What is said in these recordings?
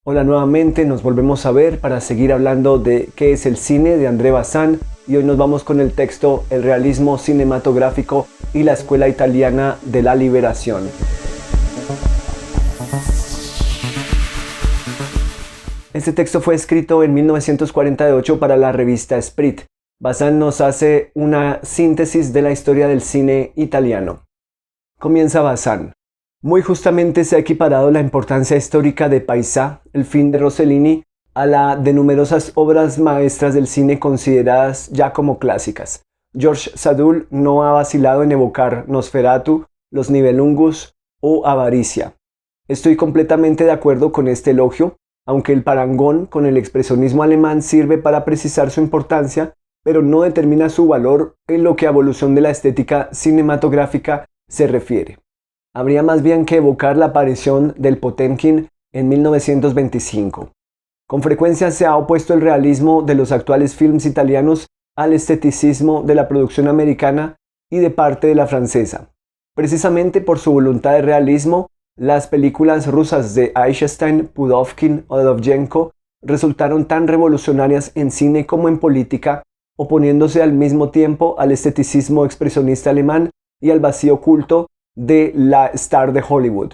Hola nuevamente, nos volvemos a ver para seguir hablando de qué es el cine de André Bazin y hoy nos vamos con el texto El realismo cinematográfico y la escuela italiana de la liberación. Este texto fue escrito en 1948 para la revista Esprit. Bazin nos hace una síntesis de la historia del cine italiano. Comienza Bazin. Muy justamente se ha equiparado la importancia histórica de Paisà, el film de Rossellini, a la de numerosas obras maestras del cine consideradas ya como clásicas. Georges Sadoul no ha vacilado en evocar Nosferatu, Los Nibelungus o Avaricia. Estoy completamente de acuerdo con este elogio, aunque el parangón con el expresionismo alemán sirve para precisar su importancia, pero no determina su valor en lo que a evolución de la estética cinematográfica se refiere. Habría más bien que evocar la aparición del Potemkin en 1925. Con frecuencia se ha opuesto el realismo de los actuales films italianos al esteticismo de la producción americana y de parte de la francesa. Precisamente por su voluntad de realismo, las películas rusas de Eisenstein, Pudovkin o Dovzhenko resultaron tan revolucionarias en cine como en política, oponiéndose al mismo tiempo al esteticismo expresionista alemán y al vacío culto de la star de Hollywood.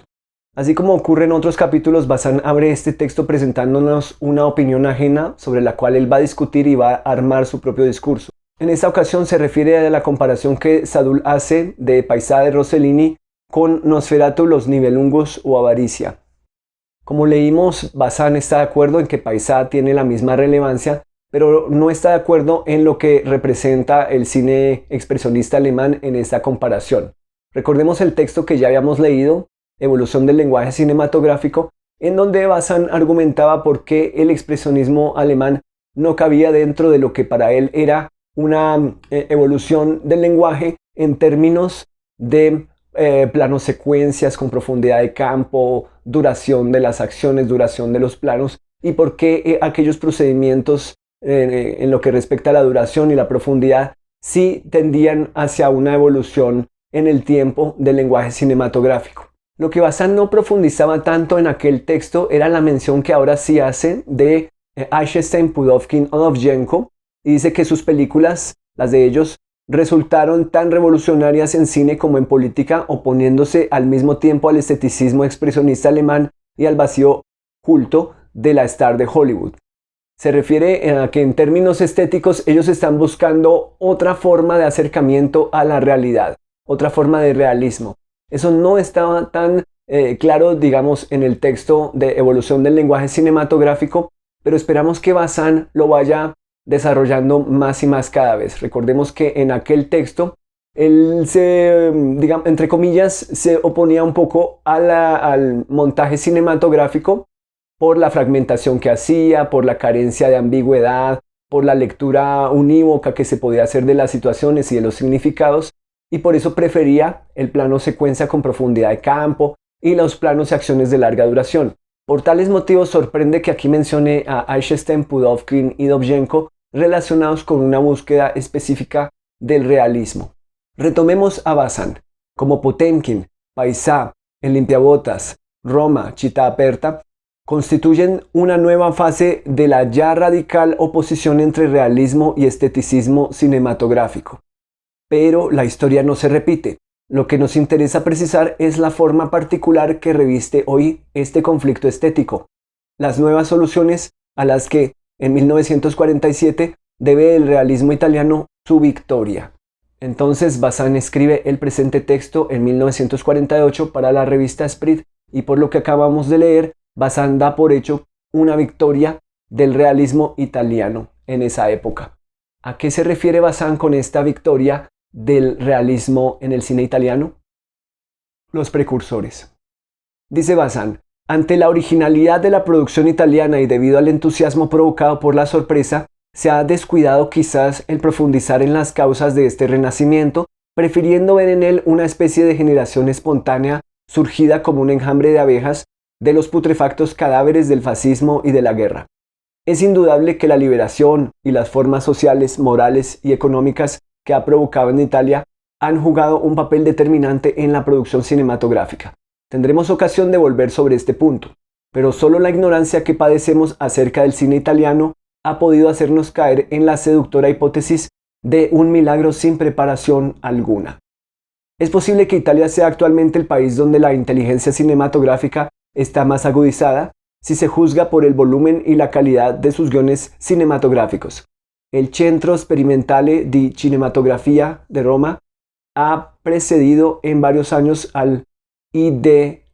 Así como ocurre en otros capítulos, Bazin abre este texto presentándonos una opinión ajena sobre la cual él va a discutir y va a armar su propio discurso. En esta ocasión se refiere a la comparación que Sadoul hace de Paisà de Rossellini con Nosferatu, Los Nibelungos o Avaricia. Como leímos, Bazin está de acuerdo en que Paisà tiene la misma relevancia, pero no está de acuerdo en lo que representa el cine expresionista alemán en esta comparación. Recordemos el texto que ya habíamos leído, Evolución del lenguaje cinematográfico, en donde Bazin argumentaba por qué el expresionismo alemán no cabía dentro de lo que para él era una evolución del lenguaje en términos de planos secuencias con profundidad de campo, duración de las acciones, duración de los planos, y por qué aquellos procedimientos en lo que respecta a la duración y la profundidad sí tendían hacia una evolución en el tiempo del lenguaje cinematográfico. Lo que Bazin no profundizaba tanto en aquel texto era la mención que ahora sí hace de Eisenstein, Pudovkin o Dovzhenko, y dice que sus películas, las de ellos, resultaron tan revolucionarias en cine como en política, oponiéndose al mismo tiempo al esteticismo expresionista alemán y al vacío culto de la star de Hollywood. Se refiere a que en términos estéticos ellos están buscando otra forma de acercamiento a la realidad, otra forma de realismo. Eso no estaba tan claro, digamos, en el texto de Evolución del lenguaje cinematográfico, pero esperamos que Bazin lo vaya desarrollando más y más cada vez. Recordemos que en aquel texto él se, digamos, entre comillas, se oponía un poco al montaje cinematográfico por la fragmentación que hacía, por la carencia de ambigüedad, por la lectura unívoca que se podía hacer de las situaciones y de los significados, y por eso prefería el plano secuencia con profundidad de campo y los planos y acciones de larga duración. Por tales motivos sorprende que aquí mencione a Eisenstein, Pudovkin y Dovzhenko relacionados con una búsqueda específica del realismo. Retomemos a Bazin. Como Potemkin, Paisà, El limpiabotas, Roma, Città aperta, constituyen una nueva fase de la ya radical oposición entre realismo y esteticismo cinematográfico. Pero la historia no se repite. Lo que nos interesa precisar es la forma particular que reviste hoy este conflicto estético, las nuevas soluciones a las que, en 1947, debe el realismo italiano su victoria. Entonces Bazin escribe el presente texto en 1948 para la revista Esprit y por lo que acabamos de leer, Bazin da por hecho una victoria del realismo italiano en esa época. ¿A qué se refiere Bazin con esta victoria del realismo en el cine italiano? Los precursores. Dice Bazin, ante la originalidad de la producción italiana y debido al entusiasmo provocado por la sorpresa, se ha descuidado quizás el profundizar en las causas de este renacimiento, prefiriendo ver en él una especie de generación espontánea surgida como un enjambre de abejas de los putrefactos cadáveres del fascismo y de la guerra. Es indudable que la liberación y las formas sociales, morales y económicas que ha provocado en Italia han jugado un papel determinante en la producción cinematográfica. Tendremos ocasión de volver sobre este punto, pero solo la ignorancia que padecemos acerca del cine italiano ha podido hacernos caer en la seductora hipótesis de un milagro sin preparación alguna. Es posible que Italia sea actualmente el país donde la inteligencia cinematográfica está más agudizada, si se juzga por el volumen y la calidad de sus guiones cinematográficos. El Centro Sperimentale di Cinematografia de Roma ha precedido en varios años al IDHEC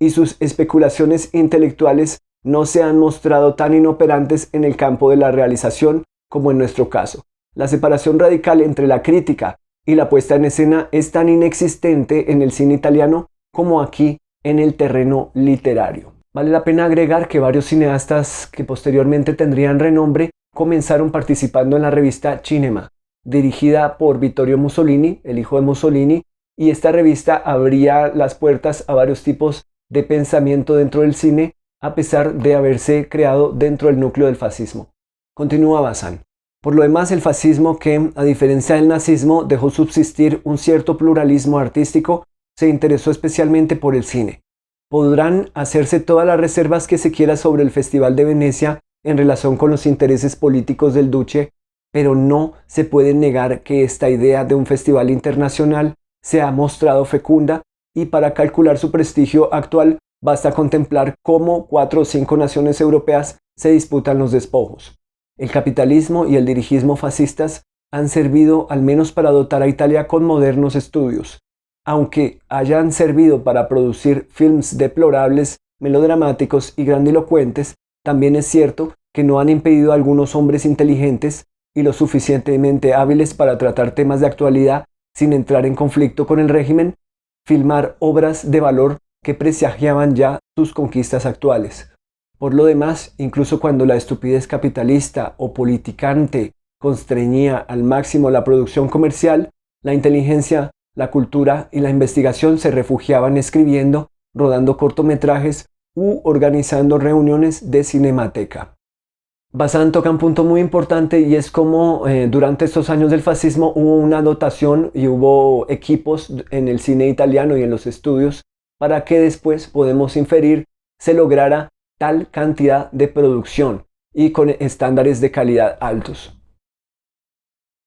y sus especulaciones intelectuales no se han mostrado tan inoperantes en el campo de la realización como en nuestro caso. La separación radical entre la crítica y la puesta en escena es tan inexistente en el cine italiano como aquí en el terreno literario. Vale la pena agregar que varios cineastas que posteriormente tendrían renombre comenzaron participando en la revista Cinema, dirigida por Vittorio Mussolini, el hijo de Mussolini, y esta revista abría las puertas a varios tipos de pensamiento dentro del cine, a pesar de haberse creado dentro del núcleo del fascismo. Continúa Bazán. Por lo demás, el fascismo, que, a diferencia del nazismo, dejó subsistir un cierto pluralismo artístico, se interesó especialmente por el cine. Podrán hacerse todas las reservas que se quiera sobre el Festival de Venecia en relación con los intereses políticos del Duce, pero no se puede negar que esta idea de un festival internacional se ha mostrado fecunda, y para calcular su prestigio actual basta contemplar cómo 4 o 5 naciones europeas se disputan los despojos. El capitalismo y el dirigismo fascistas han servido al menos para dotar a Italia con modernos estudios. Aunque hayan servido para producir films deplorables, melodramáticos y grandilocuentes, también es cierto que no han impedido a algunos hombres inteligentes y lo suficientemente hábiles para tratar temas de actualidad sin entrar en conflicto con el régimen, filmar obras de valor que presagiaban ya sus conquistas actuales. Por lo demás, incluso cuando la estupidez capitalista o politicante constreñía al máximo la producción comercial, la inteligencia, la cultura y la investigación se refugiaban escribiendo, rodando cortometrajes u organizando reuniones de cinemateca. Bazán toca un punto muy importante, y es como durante estos años del fascismo hubo una dotación y hubo equipos en el cine italiano y en los estudios para que después, podemos inferir, se lograra tal cantidad de producción y con estándares de calidad altos.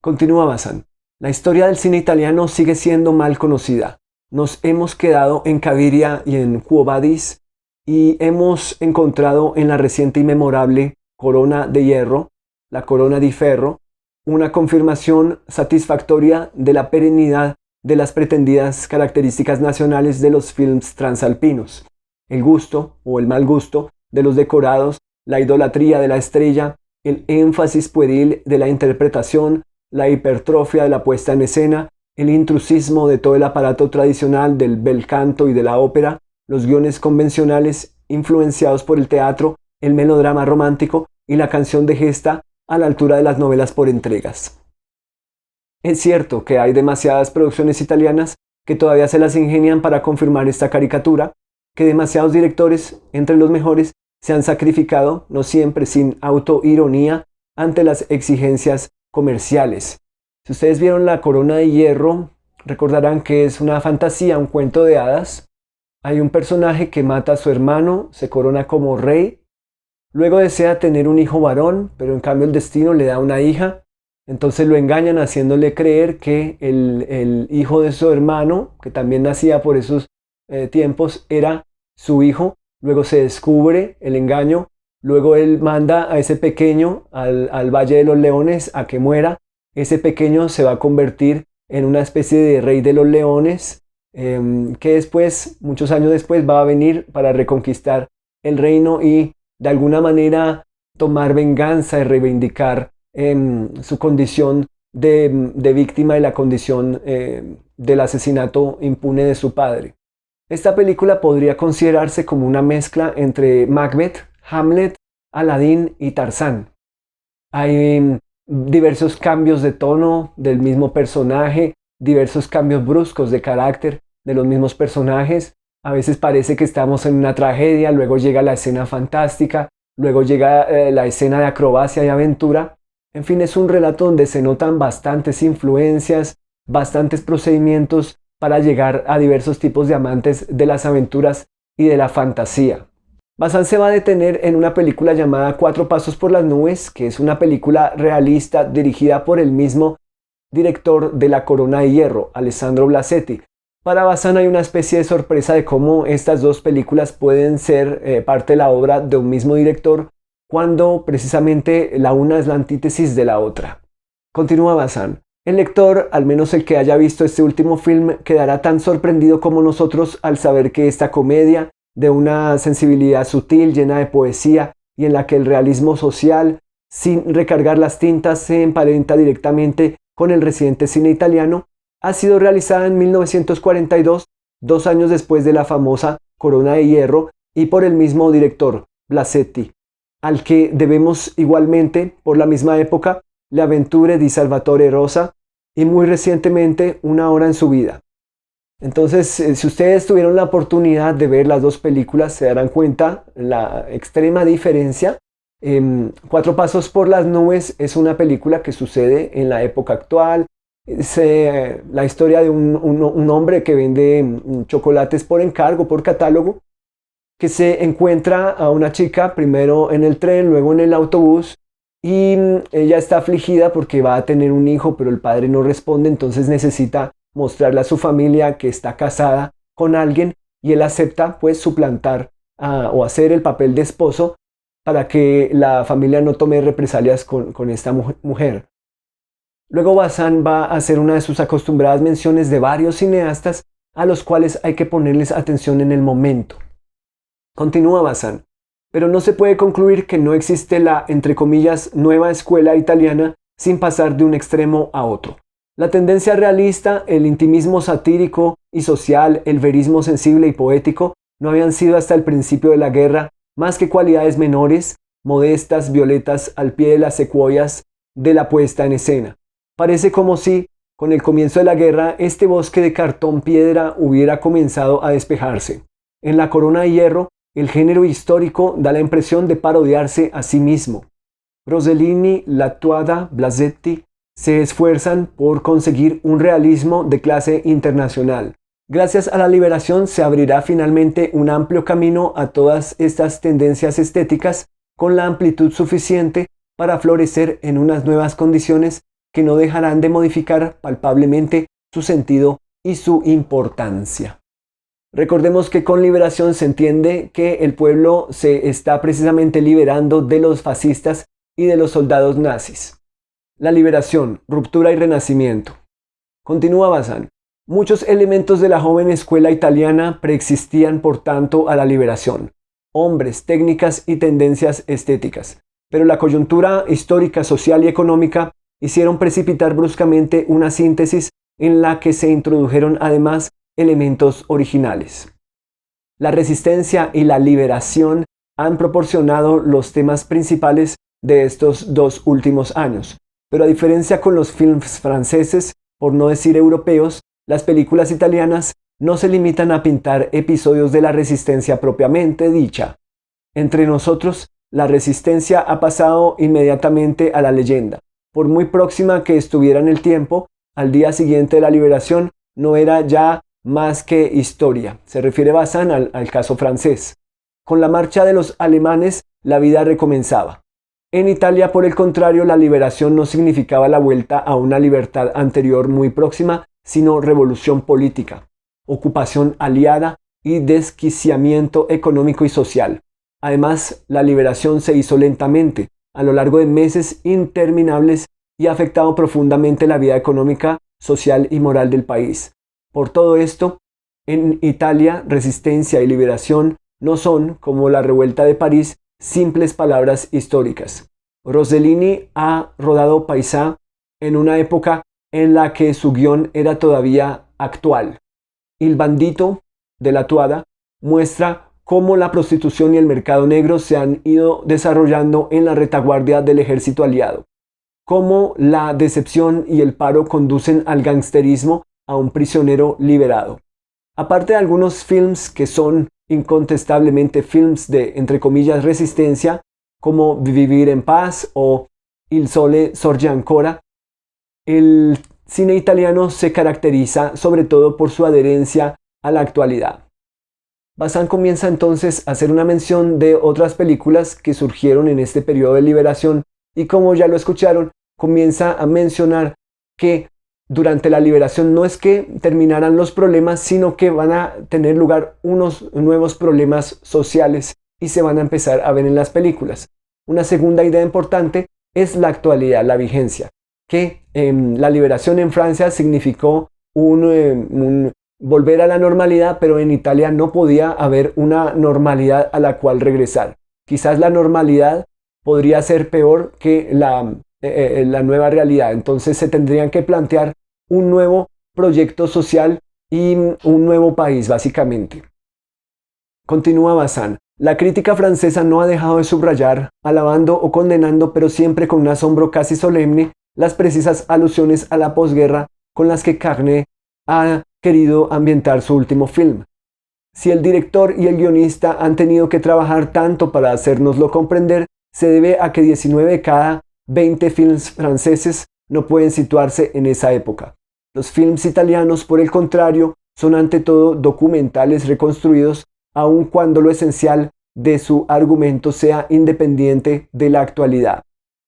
Continúa Bazán. La historia del cine italiano sigue siendo mal conocida. Nos hemos quedado en Caviria y en Quo Vadis, y hemos encontrado en la reciente y memorable Corona de Hierro, la Corona di Ferro, una confirmación satisfactoria de la perennidad de las pretendidas características nacionales de los films transalpinos. El gusto o el mal gusto de los decorados, la idolatría de la estrella, el énfasis pueril de la interpretación, la hipertrofia de la puesta en escena, el intrusismo de todo el aparato tradicional del bel canto y de la ópera, los guiones convencionales influenciados por el teatro, el melodrama romántico y la canción de gesta a la altura de las novelas por entregas. Es cierto que hay demasiadas producciones italianas que todavía se las ingenian para confirmar esta caricatura, que demasiados directores, entre los mejores, se han sacrificado, no siempre sin autoironía, ante las exigencias comerciales. Si ustedes vieron La Corona de Hierro, recordarán que es una fantasía, un cuento de hadas. Hay un personaje que mata a su hermano, se corona como rey, luego desea tener un hijo varón, pero en cambio el destino le da una hija. Entonces lo engañan haciéndole creer que el hijo de su hermano, que también nacía por esos tiempos, era su hijo. Luego se descubre el engaño. Luego él manda a ese pequeño al Valle de los Leones a que muera. Ese pequeño se va a convertir en una especie de rey de los leones, que después, muchos años después, va a venir para reconquistar el reino y de alguna manera tomar venganza y reivindicar su condición de víctima y la condición del asesinato impune de su padre. Esta película podría considerarse como una mezcla entre Macbeth, Hamlet, Aladín y Tarzán. Hay diversos cambios de tono del mismo personaje, diversos cambios bruscos de carácter de los mismos personajes. A veces parece que estamos en una tragedia, luego llega la escena fantástica, luego llega la escena de acrobacia y aventura. En fin, es un relato donde se notan bastantes influencias, bastantes procedimientos para llegar a diversos tipos de amantes de las aventuras y de la fantasía. Bazán se va a detener en una película llamada Cuatro Pasos por las Nubes, que es una película realista dirigida por el mismo director de La Corona de Hierro, Alessandro Blasetti. Para Bazán hay una especie de sorpresa de cómo estas dos películas pueden ser parte de la obra de un mismo director, cuando precisamente la una es la antítesis de la otra. Continúa Bazán. El lector, al menos el que haya visto este último film, quedará tan sorprendido como nosotros al saber que esta comedia, de una sensibilidad sutil, llena de poesía, y en la que el realismo social, sin recargar las tintas, se emparenta directamente con el reciente cine italiano, ha sido realizada en 1942, 2 años después de la famosa Corona de Hierro, y por el mismo director, Blasetti, al que debemos igualmente, por la misma época, Le avventure di Salvatore Rosa y muy recientemente Una hora en su vida. Entonces, si ustedes tuvieron la oportunidad de ver las dos películas, se darán cuenta la extrema diferencia. Cuatro Pasos por las Nubes es una película que sucede en la época actual. Es la historia de un hombre que vende chocolates por encargo, por catálogo, que se encuentra a una chica primero en el tren, luego en el autobús, y ella está afligida porque va a tener un hijo, pero el padre no responde, entonces necesita mostrarle a su familia que está casada con alguien, y él acepta pues suplantar o hacer el papel de esposo para que la familia no tome represalias con esta mujer. Luego Bazán va a hacer una de sus acostumbradas menciones de varios cineastas a los cuales hay que ponerles atención en el momento. Continúa Bazán. Pero no se puede concluir que no existe la, entre comillas, nueva escuela italiana sin pasar de un extremo a otro. La tendencia realista, el intimismo satírico y social, el verismo sensible y poético no habían sido hasta el principio de la guerra más que cualidades menores, modestas, violetas al pie de las secuoyas de la puesta en escena. Parece como si, con el comienzo de la guerra, este bosque de cartón piedra hubiera comenzado a despejarse. En La Corona de Hierro, el género histórico da la impresión de parodiarse a sí mismo. Rossellini, Lattuada, Blasetti se esfuerzan por conseguir un realismo de clase internacional. Gracias a la liberación se abrirá finalmente un amplio camino a todas estas tendencias estéticas con la amplitud suficiente para florecer en unas nuevas condiciones que no dejarán de modificar palpablemente su sentido y su importancia. Recordemos que con liberación se entiende que el pueblo se está precisamente liberando de los fascistas y de los soldados nazis. La liberación, ruptura y renacimiento. Continúa Bazán. Muchos elementos de la joven escuela italiana preexistían por tanto a la liberación. Hombres, técnicas y tendencias estéticas. Pero la coyuntura histórica, social y económica hicieron precipitar bruscamente una síntesis en la que se introdujeron además elementos originales. La resistencia y la liberación han proporcionado los temas principales de estos dos últimos años, pero a diferencia con los films franceses, por no decir europeos, las películas italianas no se limitan a pintar episodios de la resistencia propiamente dicha. Entre nosotros, la resistencia ha pasado inmediatamente a la leyenda. Por muy próxima que estuviera en el tiempo, al día siguiente de la liberación no era ya más que historia. Se refiere Bazán al caso francés. Con la marcha de los alemanes, la vida recomenzaba. En Italia, por el contrario, la liberación no significaba la vuelta a una libertad anterior muy próxima, sino revolución política, ocupación aliada y desquiciamiento económico y social. Además, la liberación se hizo lentamente, a lo largo de meses interminables, y ha afectado profundamente la vida económica, social y moral del país. Por todo esto, en Italia, resistencia y liberación no son, como la revuelta de París, simples palabras históricas. Rossellini ha rodado Paisà en una época en la que su guión era todavía actual. Il Bandito, de Lattuada, muestra cómo la prostitución y el mercado negro se han ido desarrollando en la retaguardia del ejército aliado, cómo la decepción y el paro conducen al gangsterismo a un prisionero liberado. Aparte de algunos films que son incontestablemente films de, entre comillas, resistencia, como Vivir en paz o Il sole sorge ancora, el cine italiano se caracteriza sobre todo por su adherencia a la actualidad. Bazán comienza entonces a hacer una mención de otras películas que surgieron en este periodo de liberación y, como ya lo escucharon, comienza a mencionar que durante la liberación no es que terminaran los problemas, sino que van a tener lugar unos nuevos problemas sociales y se van a empezar a ver en las películas. Una segunda idea importante es la actualidad, la vigencia, que la liberación en Francia significó un volver a la normalidad, pero en Italia no podía haber una normalidad a la cual regresar. Quizás la normalidad podría ser peor que la nueva realidad. Entonces se tendrían que plantear un nuevo proyecto social y un nuevo país, básicamente. Continúa Bazán. La crítica francesa no ha dejado de subrayar, alabando o condenando, pero siempre con un asombro casi solemne, las precisas alusiones a la posguerra con las que Carné ha querido ambientar su último film. Si el director y el guionista han tenido que trabajar tanto para hacérnoslo comprender, se debe a que 19 de cada 20 films franceses no pueden situarse en esa época. Los films italianos, por el contrario, son ante todo documentales reconstruidos, aun cuando lo esencial de su argumento sea independiente de la actualidad.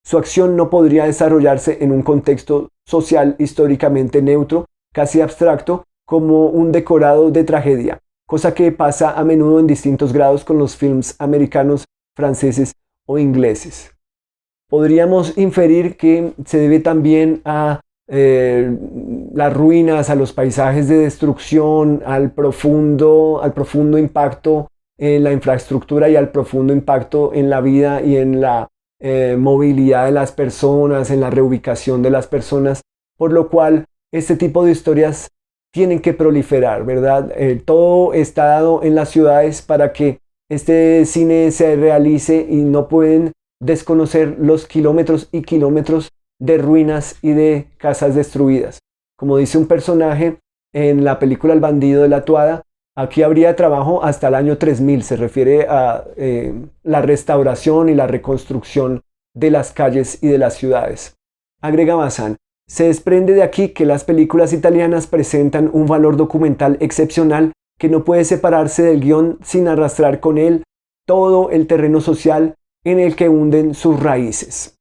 Su acción no podría desarrollarse en un contexto social históricamente neutro, casi abstracto, como un decorado de tragedia, cosa que pasa a menudo en distintos grados con los films americanos, franceses o ingleses. Podríamos inferir que se debe también a las ruinas, a los paisajes de destrucción, al profundo impacto en la infraestructura y al profundo impacto en la vida y en la movilidad de las personas, en la reubicación de las personas, por lo cual este tipo de historias tienen que proliferar, ¿verdad? Todo está dado en las ciudades para que este cine se realice y no pueden desconocer los kilómetros y kilómetros de ruinas y de casas destruidas. Como dice un personaje en la película El bandido de la Tuada, aquí habría trabajo hasta el año 3000, se refiere a la restauración y la reconstrucción de las calles y de las ciudades. Agrega Bazán. Se desprende de aquí que las películas italianas presentan un valor documental excepcional que no puede separarse del guión sin arrastrar con él todo el terreno social en el que hunden sus raíces.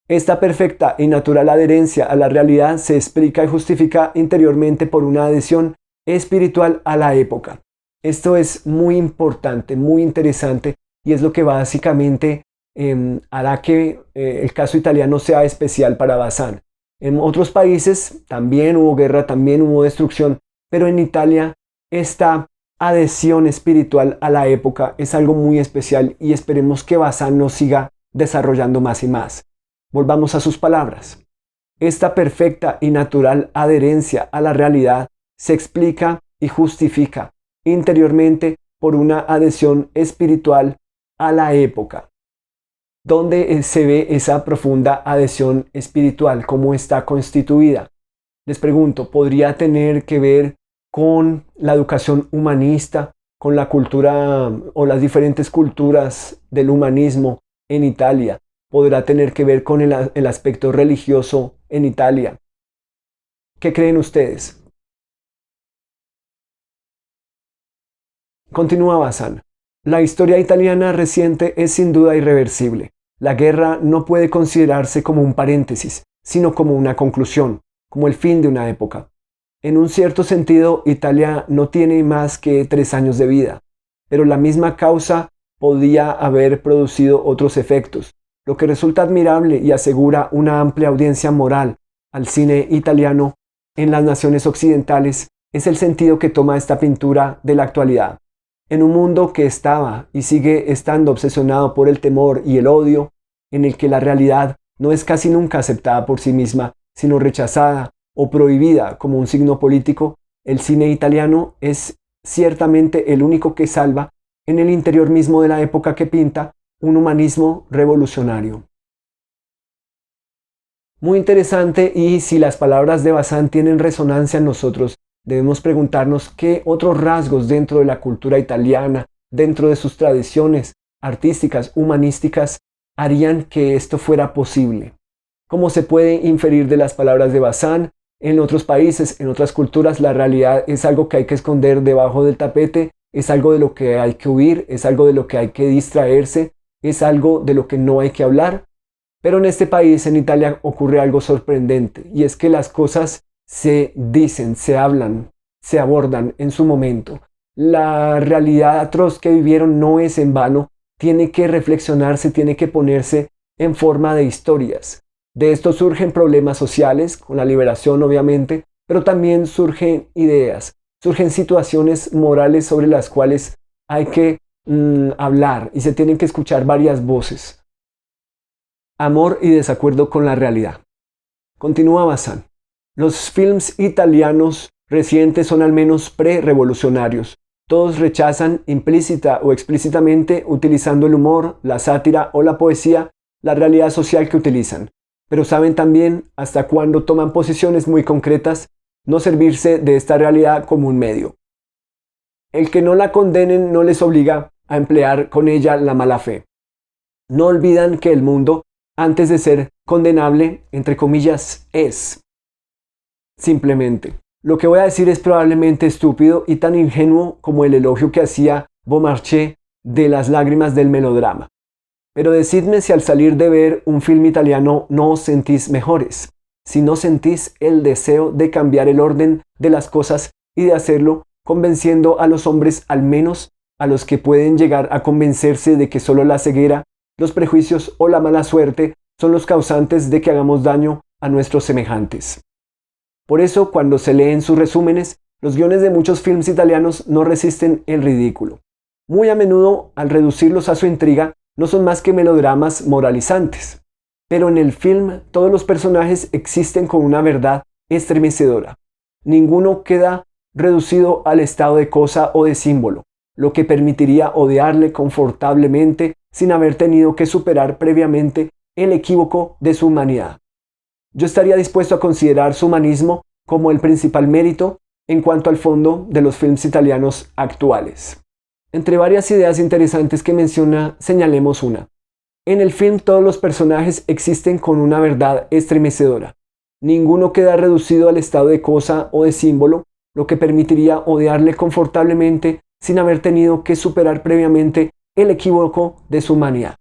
Esta perfecta y natural adherencia a la realidad se explica y justifica interiormente por una adhesión espiritual a la época. Esto es muy importante, muy interesante, y es lo que básicamente hará que el caso italiano sea especial para Bazán. En otros países también hubo guerra, también hubo destrucción, pero en Italia esta adhesión espiritual a la época es algo muy especial y esperemos que Bazán nos siga desarrollando más y más. Volvamos a sus palabras. Esta perfecta y natural adherencia a la realidad se explica y justifica interiormente por una adhesión espiritual a la época. ¿Dónde se ve esa profunda adhesión espiritual? ¿Cómo está constituida? Les pregunto, ¿podría tener que ver con la educación humanista, con la cultura o las diferentes culturas del humanismo en Italia? ¿Podrá tener que ver con el aspecto religioso en Italia? ¿Qué creen ustedes? Continúa Bazán. La historia italiana reciente es sin duda irreversible. La guerra no puede considerarse como un paréntesis, sino como una conclusión, como el fin de una época. En un cierto sentido, Italia no tiene más que 3 años de vida, pero la misma causa podía haber producido otros efectos, lo que resulta admirable y asegura una amplia audiencia moral al cine italiano en las naciones occidentales es el sentido que toma esta pintura de la actualidad. En un mundo que estaba y sigue estando obsesionado por el temor y el odio, en el que la realidad no es casi nunca aceptada por sí misma, sino rechazada o prohibida como un signo político, el cine italiano es ciertamente el único que salva, en el interior mismo de la época que pinta, un humanismo revolucionario. Muy interesante, y si las palabras de Bazán tienen resonancia en nosotros, debemos preguntarnos qué otros rasgos dentro de la cultura italiana, dentro de sus tradiciones artísticas, humanísticas, harían que esto fuera posible. Como se puede inferir de las palabras de Bazán, en otros países, en otras culturas, la realidad es algo que hay que esconder debajo del tapete, es algo de lo que hay que huir, es algo de lo que hay que distraerse, es algo de lo que no hay que hablar. Pero en este país, en Italia, ocurre algo sorprendente, y es que las cosas se dicen, se hablan, se abordan en su momento. La realidad atroz que vivieron no es en vano, tiene que reflexionarse, tiene que ponerse en forma de historias. De esto surgen problemas sociales, con la liberación obviamente, pero también surgen ideas, surgen situaciones morales sobre las cuales hay que hablar y se tienen que escuchar varias voces. Amor y desacuerdo con la realidad. Continúa Bazán. Los films italianos recientes son al menos pre-revolucionarios. Todos rechazan implícita o explícitamente, utilizando el humor, la sátira o la poesía, la realidad social que utilizan. Pero saben también, hasta cuando toman posiciones muy concretas, no servirse de esta realidad como un medio. El que no la condenen no les obliga a emplear con ella la mala fe. No olvidan que el mundo, antes de ser condenable, entre comillas, es. Simplemente. Lo que voy a decir es probablemente estúpido y tan ingenuo como el elogio que hacía Beaumarchais de las lágrimas del melodrama. Pero decidme si al salir de ver un film italiano no os sentís mejores, si no sentís el deseo de cambiar el orden de las cosas y de hacerlo convenciendo a los hombres, al menos a los que pueden llegar a convencerse de que solo la ceguera, los prejuicios o la mala suerte son los causantes de que hagamos daño a nuestros semejantes. Por eso, cuando se leen sus resúmenes, los guiones de muchos films italianos no resisten el ridículo. Muy a menudo, al reducirlos a su intriga, no son más que melodramas moralizantes. Pero en el film, todos los personajes existen con una verdad estremecedora. Ninguno queda reducido al estado de cosa o de símbolo, lo que permitiría odiarle confortablemente sin haber tenido que superar previamente el equívoco de su humanidad. Yo estaría dispuesto a considerar su humanismo como el principal mérito en cuanto al fondo de los films italianos actuales. Entre varias ideas interesantes que menciona, señalemos una. En el film todos los personajes existen con una verdad estremecedora. Ninguno queda reducido al estado de cosa o de símbolo, lo que permitiría odiarle confortablemente sin haber tenido que superar previamente el equívoco de su humanidad.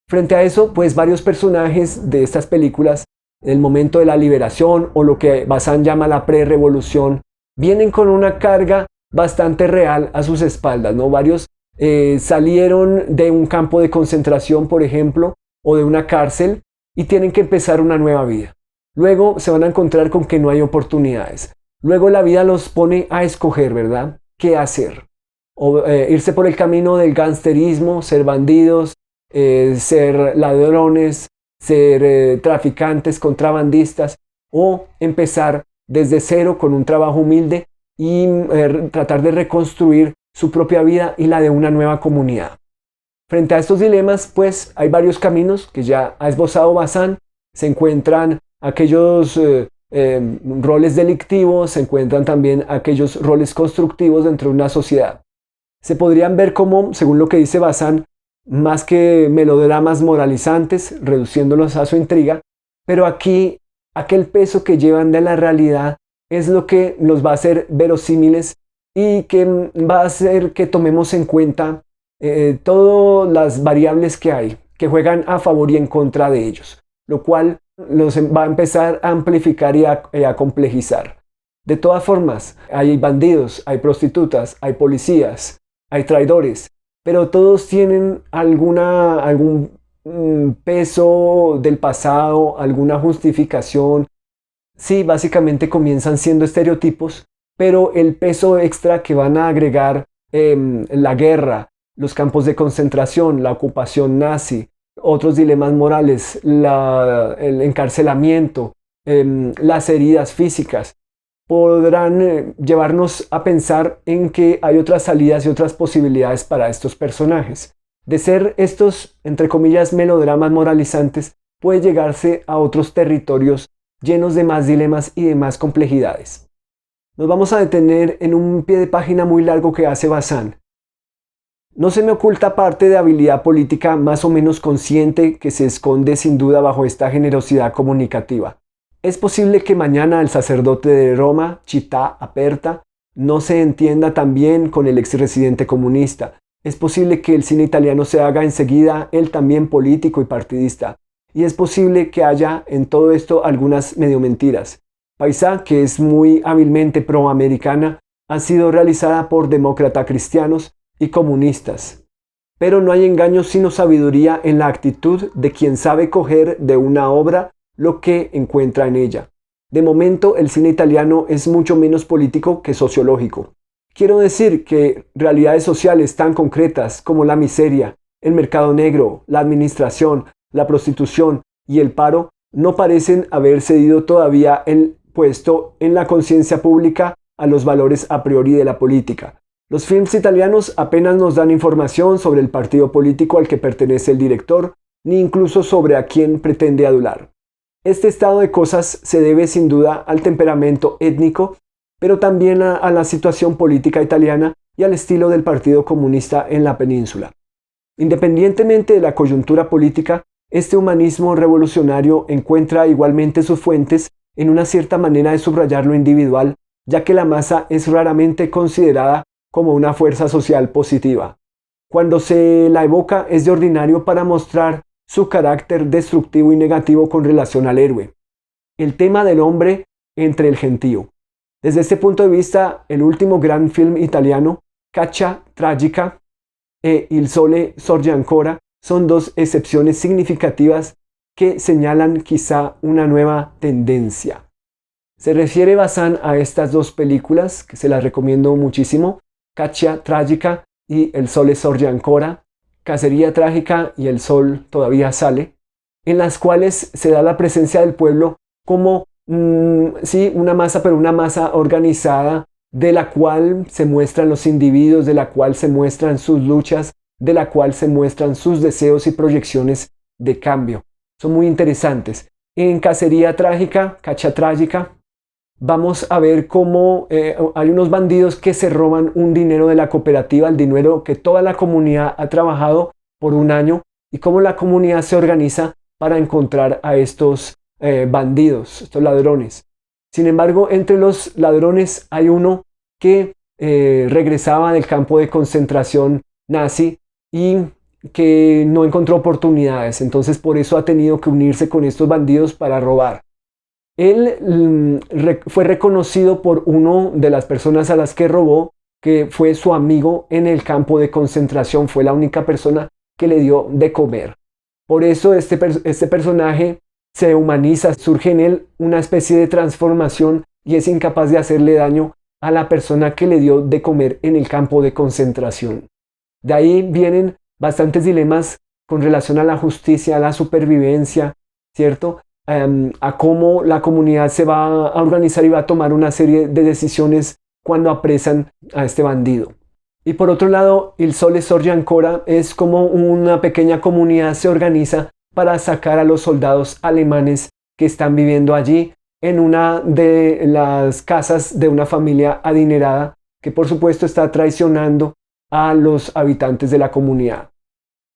Frente a eso, pues varios personajes de estas películas, el momento de la liberación o lo que Bazán llama la pre-revolución, vienen con una carga bastante real a sus espaldas, ¿no? Varios salieron de un campo de concentración, por ejemplo, o de una cárcel y tienen que empezar una nueva vida. Luego se van a encontrar con que no hay oportunidades. Luego la vida los pone a escoger, ¿verdad? ¿Qué hacer? O irse por el camino del gangsterismo, ser bandidos, ser ladrones, ser traficantes, contrabandistas, o empezar desde cero con un trabajo humilde y tratar de reconstruir su propia vida y la de una nueva comunidad. Frente a estos dilemas, pues hay varios caminos que ya ha esbozado Bazán. Se encuentran aquellos roles delictivos, se encuentran también aquellos roles constructivos dentro de una sociedad. Se podrían ver como, según lo que dice Bazán, más que melodramas moralizantes, reduciéndolos a su intriga, pero aquí aquel peso que llevan de la realidad es lo que los va a hacer verosímiles y que va a hacer que tomemos en cuenta todas las variables que hay, que juegan a favor y en contra de ellos, lo cual los va a empezar a amplificar y a complejizar. De todas formas, hay bandidos, hay prostitutas, hay policías, hay traidores, pero todos tienen algún peso del pasado, alguna justificación. Sí, básicamente comienzan siendo estereotipos, pero el peso extra que van a agregar la guerra, los campos de concentración, la ocupación nazi, otros dilemas morales, el encarcelamiento, las heridas físicas, podrán llevarnos a pensar en que hay otras salidas y otras posibilidades para estos personajes. De ser estos, entre comillas, melodramas moralizantes, puede llegarse a otros territorios llenos de más dilemas y de más complejidades. Nos vamos a detener en un pie de página muy largo que hace Bazán. No se me oculta parte de habilidad política más o menos consciente que se esconde sin duda bajo esta generosidad comunicativa. Es posible que mañana el sacerdote de Roma, Città Aperta, no se entienda también con el exresidente comunista. Es posible que el cine italiano se haga enseguida él también político y partidista. Y es posible que haya en todo esto algunas medio mentiras. Paisà, que es muy hábilmente proamericana, ha sido realizada por demócratas cristianos y comunistas. Pero no hay engaño sino sabiduría en la actitud de quien sabe coger de una obra lo que encuentra en ella. De momento, el cine italiano es mucho menos político que sociológico. Quiero decir que realidades sociales tan concretas como la miseria, el mercado negro, la administración, la prostitución y el paro no parecen haber cedido todavía el puesto en la conciencia pública a los valores a priori de la política. Los films italianos apenas nos dan información sobre el partido político al que pertenece el director, ni incluso sobre a quién pretende adular. Este estado de cosas se debe sin duda al temperamento étnico, pero también a la situación política italiana y al estilo del Partido Comunista en la península. Independientemente de la coyuntura política, este humanismo revolucionario encuentra igualmente sus fuentes en una cierta manera de subrayar lo individual, ya que la masa es raramente considerada como una fuerza social positiva. Cuando se la evoca es de ordinario para mostrar su carácter destructivo y negativo con relación al héroe. El tema del hombre entre el gentío. Desde este punto de vista, el último gran film italiano, Caccia Tragica e Il Sole Sorge Ancora, son dos excepciones significativas que señalan quizá una nueva tendencia. Se refiere Bazin a estas dos películas, que se las recomiendo muchísimo, Caccia Tragica y El Sole Sorge Ancora, Cacería Trágica y El Sol Todavía Sale, en las cuales se da la presencia del pueblo como una masa, pero una masa organizada, de la cual se muestran los individuos, de la cual se muestran sus luchas, de la cual se muestran sus deseos y proyecciones de cambio. Son muy interesantes. En Cacería Trágica, Caccia Tragica, vamos a ver cómo hay unos bandidos que se roban un dinero de la cooperativa, el dinero que toda la comunidad ha trabajado por un año, y cómo la comunidad se organiza para encontrar a estos bandidos, estos ladrones. Sin embargo, entre los ladrones hay uno que regresaba del campo de concentración nazi y que no encontró oportunidades, entonces por eso ha tenido que unirse con estos bandidos para robar. Él fue reconocido por una de las personas a las que robó, que fue su amigo en el campo de concentración, fue la única persona que le dio de comer. Por eso este personaje se humaniza, surge en él una especie de transformación y es incapaz de hacerle daño a la persona que le dio de comer en el campo de concentración. De ahí vienen bastantes dilemas con relación a la justicia, a la supervivencia, ¿cierto? A cómo la comunidad se va a organizar y va a tomar una serie de decisiones cuando apresan a este bandido. Y por otro lado, Il Sole Sorge Ancora es como una pequeña comunidad se organiza para sacar a los soldados alemanes que están viviendo allí en una de las casas de una familia adinerada que por supuesto está traicionando a los habitantes de la comunidad.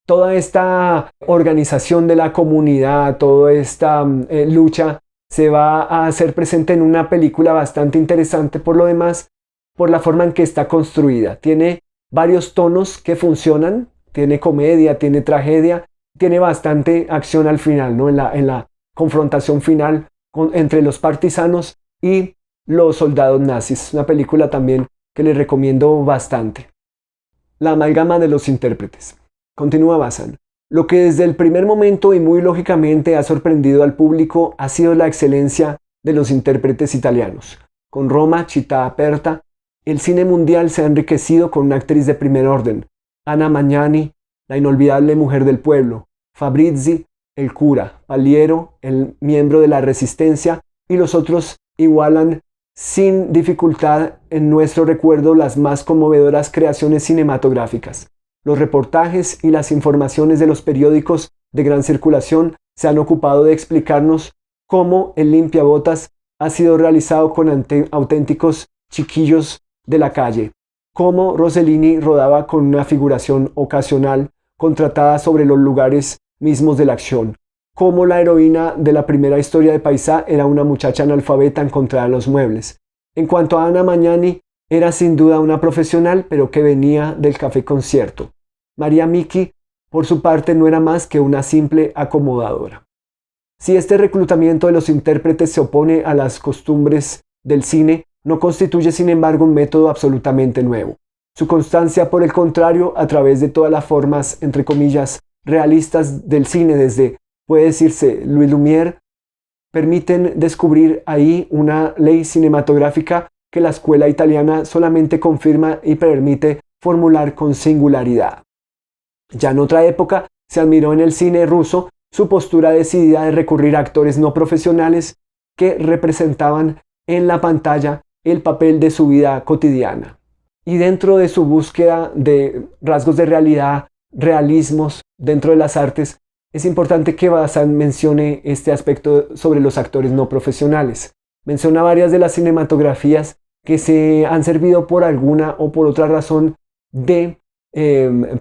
Toda esta organización de la comunidad, toda esta lucha se va a hacer presente en una película bastante interesante por lo demás, por la forma en que está construida. Tiene varios tonos que funcionan, tiene comedia, tiene tragedia, tiene bastante acción al final, ¿no? En la confrontación final entre los partisanos y los soldados nazis. Una película también que les recomiendo bastante. La amalgama de los intérpretes. Continúa Bazin. Lo que desde el primer momento y muy lógicamente ha sorprendido al público ha sido la excelencia de los intérpretes italianos. Con Roma, Città Aperta, el cine mundial se ha enriquecido con una actriz de primer orden, Anna Magnani, la inolvidable mujer del pueblo, Fabrizi, el cura, Paliero, el miembro de la resistencia, y los otros igualan sin dificultad en nuestro recuerdo las más conmovedoras creaciones cinematográficas. Los reportajes y las informaciones de los periódicos de gran circulación se han ocupado de explicarnos cómo el limpiabotas ha sido realizado con auténticos chiquillos de la calle, cómo Rossellini rodaba con una figuración ocasional contratada sobre los lugares mismos de la acción, cómo la heroína de la primera historia de Paisà era una muchacha analfabeta encontrada en los muebles. En cuanto a Anna Magnani, era sin duda una profesional, pero que venía del café concierto. María Miki, por su parte, no era más que una simple acomodadora. Si este reclutamiento de los intérpretes se opone a las costumbres del cine, no constituye sin embargo un método absolutamente nuevo. Su constancia, por el contrario, a través de todas las formas, entre comillas, realistas del cine, desde, puede decirse, Louis Lumière, permiten descubrir ahí una ley cinematográfica que la escuela italiana solamente confirma y permite formular con singularidad. Ya en otra época se admiró en el cine ruso su postura decidida de recurrir a actores no profesionales que representaban en la pantalla el papel de su vida cotidiana. Y dentro de su búsqueda de rasgos de realidad, realismos dentro de las artes, es importante que Bazin mencione este aspecto sobre los actores no profesionales. Menciona varias de las cinematografías que se han servido por alguna o por otra razón de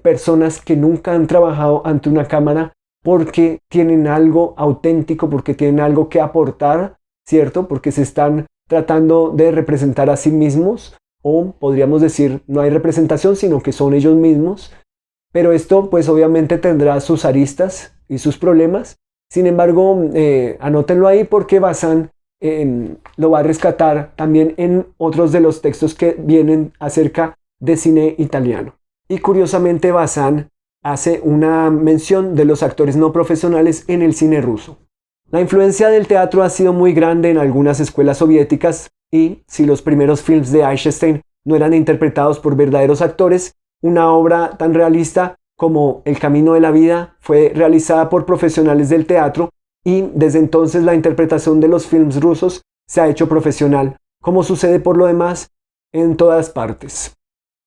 personas que nunca han trabajado ante una cámara porque tienen algo auténtico, porque tienen algo que aportar, ¿cierto? Porque se están tratando de representar a sí mismos, o podríamos decir, no hay representación, sino que son ellos mismos. Pero esto pues obviamente tendrá sus aristas y sus problemas. Sin embargo, anótenlo ahí porque Bazin lo va a rescatar también en otros de los textos que vienen acerca de cine italiano. Y curiosamente Bazin hace una mención de los actores no profesionales en el cine ruso. La influencia del teatro ha sido muy grande en algunas escuelas soviéticas y, si los primeros films de Eisenstein no eran interpretados por verdaderos actores, una obra tan realista como El camino de la vida fue realizada por profesionales del teatro y desde entonces la interpretación de los films rusos se ha hecho profesional, como sucede por lo demás en todas partes.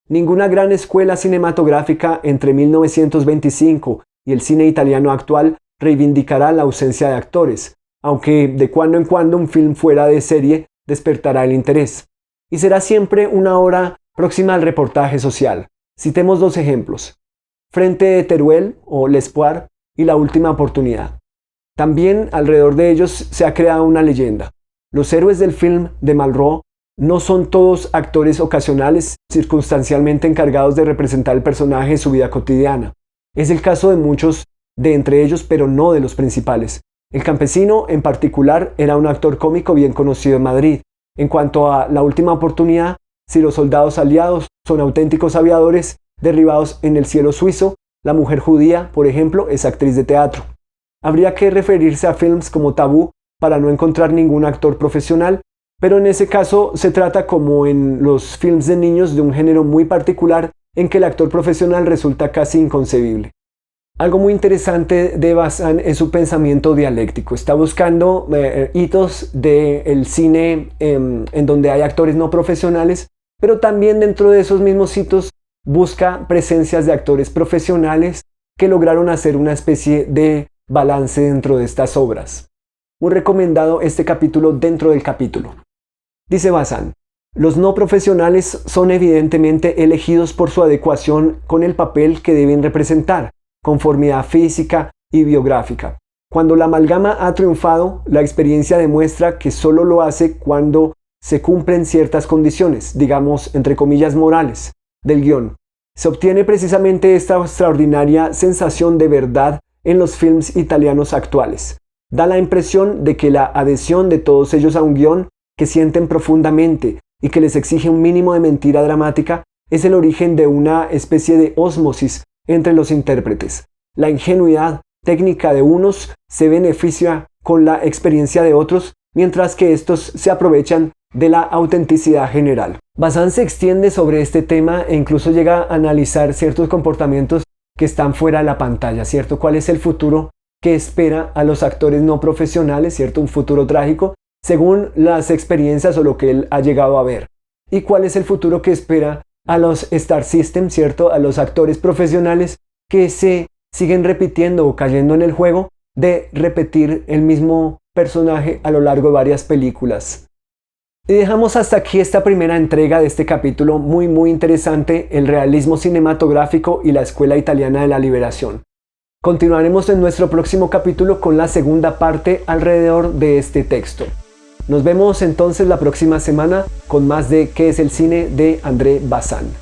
Ninguna gran escuela cinematográfica entre 1925 y el cine italiano actual reivindicará la ausencia de actores, aunque de cuando en cuando un film fuera de serie despertará el interés. Y será siempre una obra próxima al reportaje social. Citemos dos ejemplos: Frente de Teruel o L'Espoir y La última oportunidad. También alrededor de ellos se ha creado una leyenda. Los héroes del film de Malraux no son todos actores ocasionales, circunstancialmente encargados de representar el personaje en su vida cotidiana. Es el caso de muchos de entre ellos, pero no de los principales. El campesino, en particular, era un actor cómico bien conocido en Madrid. En cuanto a La última oportunidad, si los soldados aliados son auténticos aviadores derribados en el cielo suizo, la mujer judía, por ejemplo, es actriz de teatro. Habría que referirse a films como Tabú para no encontrar ningún actor profesional, pero en ese caso se trata, como en los films de niños, de un género muy particular en que el actor profesional resulta casi inconcebible. Algo muy interesante de Bazin es su pensamiento dialéctico. Está buscando hitos del cine en donde hay actores no profesionales, pero también dentro de esos mismos hitos busca presencias de actores profesionales que lograron hacer una especie de balance dentro de estas obras. Muy recomendado este capítulo dentro del capítulo. Dice Bazin: los no profesionales son evidentemente elegidos por su adecuación con el papel que deben representar, conformidad física y biográfica. Cuando la amalgama ha triunfado, la experiencia demuestra que solo lo hace cuando se cumplen ciertas condiciones, digamos, entre comillas, morales, del guión. Se obtiene precisamente esta extraordinaria sensación de verdad en los films italianos actuales. Da la impresión de que la adhesión de todos ellos a un guión que sienten profundamente y que les exige un mínimo de mentira dramática es el origen de una especie de ósmosis entre los intérpretes. La ingenuidad técnica de unos se beneficia con la experiencia de otros, mientras que estos se aprovechan de la autenticidad general. Bazin se extiende sobre este tema e incluso llega a analizar ciertos comportamientos que están fuera de la pantalla, ¿cierto? ¿Cuál es el futuro que espera a los actores no profesionales, ¿cierto? Un futuro trágico, según las experiencias o lo que él ha llegado a ver. ¿Y cuál es el futuro que espera a los Star System, ¿cierto? A los actores profesionales que se siguen repitiendo o cayendo en el juego de repetir el mismo personaje a lo largo de varias películas? Y dejamos hasta aquí esta primera entrega de este capítulo muy interesante: el realismo cinematográfico y la escuela italiana de la liberación. Continuaremos en nuestro próximo capítulo con la segunda parte alrededor de este texto. Nos vemos entonces la próxima semana con más de ¿Qué es el cine? De André Bazin.